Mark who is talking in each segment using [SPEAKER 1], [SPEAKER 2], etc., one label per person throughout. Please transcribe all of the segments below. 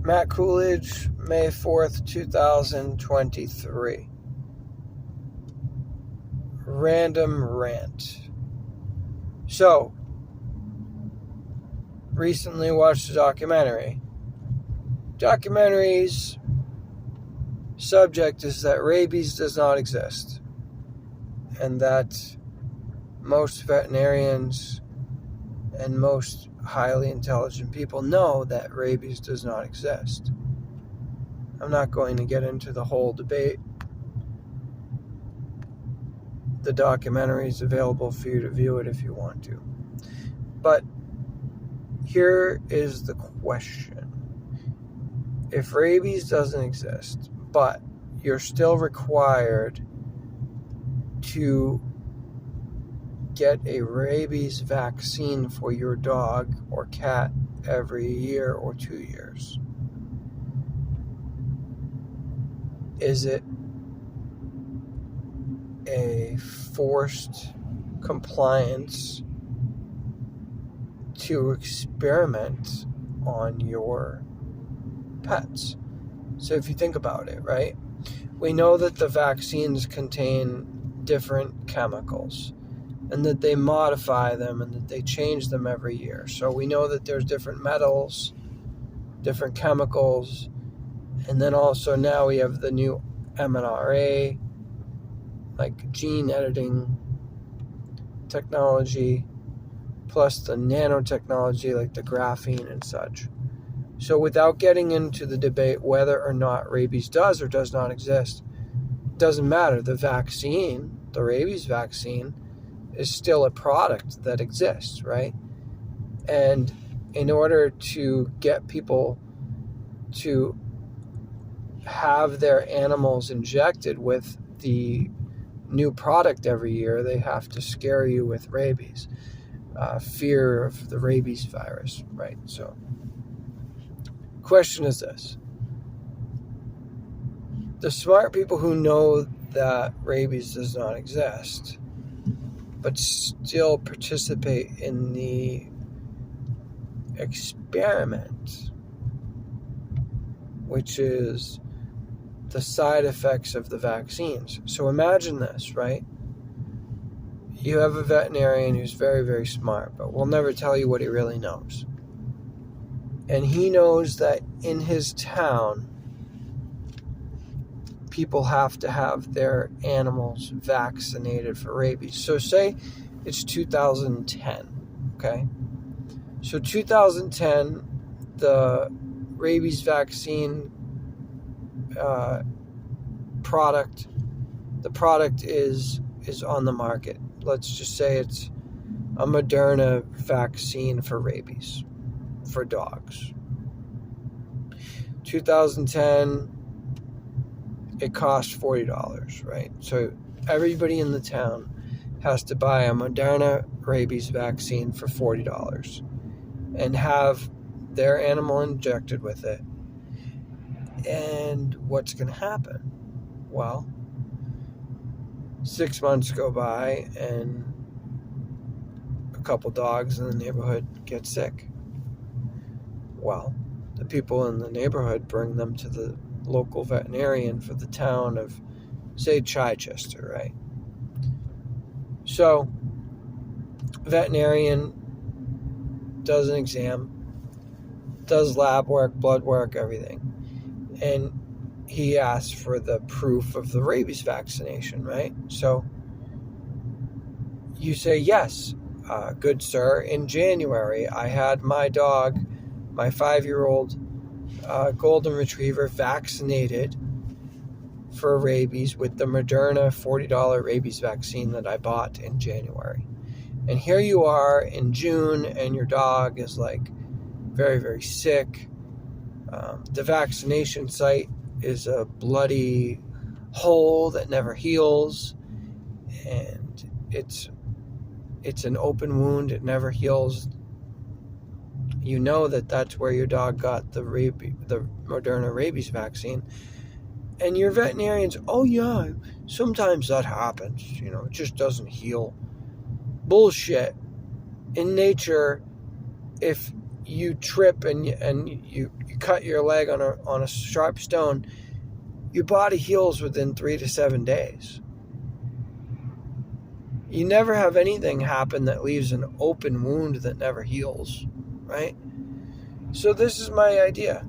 [SPEAKER 1] Matt Coolidge, May 4th, 2023. Random rant. So, recently watched a documentary. Documentary's subject is that rabies does not exist, and that most veterinarians and most highly intelligent people know that rabies does not exist. I'm not going to get into the whole debate. The documentary is available for you to view it if you want to. But here is the question. If rabies doesn't exist, but you're still required to get a rabies vaccine for your dog or cat every year or 2 years, is it a forced compliance to experiment on your pets? So if you think about it, right? We know that the vaccines contain different chemicals and that they modify them and that they change them every year. So we know that there's different metals, different chemicals, and then also now we have the new mRNA, like gene editing technology, plus the nanotechnology like the graphene and such. So without getting into the debate whether or not rabies does or does not exist, it doesn't matter. The vaccine, the rabies vaccine, is still a product that exists, right? And in order to get people to have their animals injected with the new product every year, they have to scare you with rabies, fear of the rabies virus, right? So, question is this. The smart people who know that rabies does not exist, but still participate in the experiment, which is the side effects of the vaccines. So imagine this, right? You have a veterinarian who's very, very smart, but will never tell you what he really knows. And he knows that in his town, people have to have their animals vaccinated for rabies. So say it's 2010, okay? So 2010, the rabies vaccine product, the product is on the market. Let's just say it's a Moderna vaccine for rabies for dogs. 2010, it costs $40, right? So everybody in the town has to buy a Moderna rabies vaccine for $40 and have their animal injected with it. And what's going to happen? Well, 6 months go by and a couple dogs in the neighborhood get sick. Well, the people in the neighborhood bring them to the local veterinarian for the town of, say, Chichester, right? So, veterinarian does an exam, does lab work, blood work, everything. And he asks for the proof of the rabies vaccination, right? So, you say, yes, good sir, in January, I had my dog, my 5-year-old golden retriever, vaccinated for rabies with the Moderna $40 rabies vaccine that I bought in January. And here you are in June, and your dog is like very, very sick. The vaccination site is a bloody hole that never heals, and it's an open wound. It never heals. You know that that's where your dog got the Moderna rabies vaccine. And your veterinarian's, oh yeah, sometimes that happens. You know, it just doesn't heal. Bullshit. In nature, if you trip and you cut your leg on a sharp stone, your body heals within 3 to 7 days. You never have anything happen that leaves an open wound that never heals, right? So this is my idea.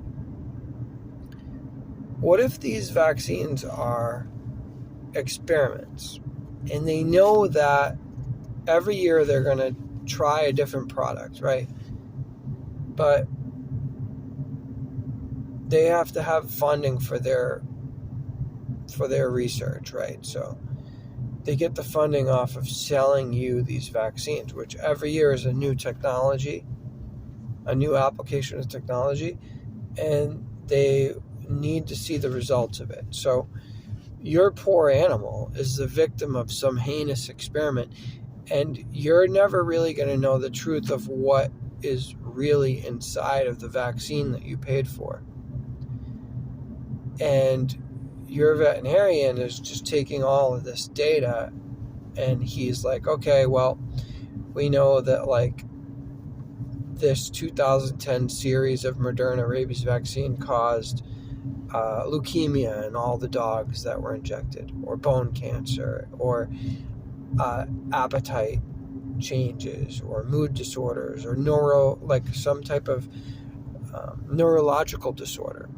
[SPEAKER 1] What if these vaccines are experiments, and they know that every year they're going to try a different product, right? But they have to have funding for their research, right? So they get the funding off of selling you these vaccines, which every year is a new technology, a new application of technology, and they need to see the results of it. So your poor animal is the victim of some heinous experiment, and you're never really going to know the truth of what is really inside of the vaccine that you paid for. And your veterinarian is just taking all of this data, and he's like, okay, well, we know that like this 2010 series of Moderna rabies vaccine caused leukemia in all the dogs that were injected, or bone cancer, or appetite changes, or mood disorders, or some type of neurological disorder.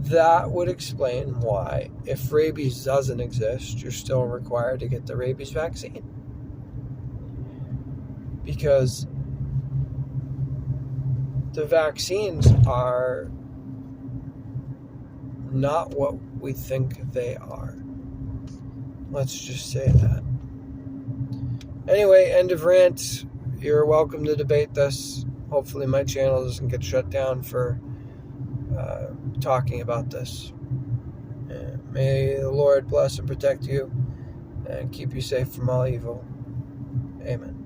[SPEAKER 1] That would explain why, if rabies doesn't exist, you're still required to get the rabies vaccine. Because the vaccines are not what we think they are. Let's just say that. Anyway, end of rant. You're welcome to debate this. Hopefully my channel doesn't get shut down for talking about this. May the Lord bless and protect you and keep you safe from all evil. Amen.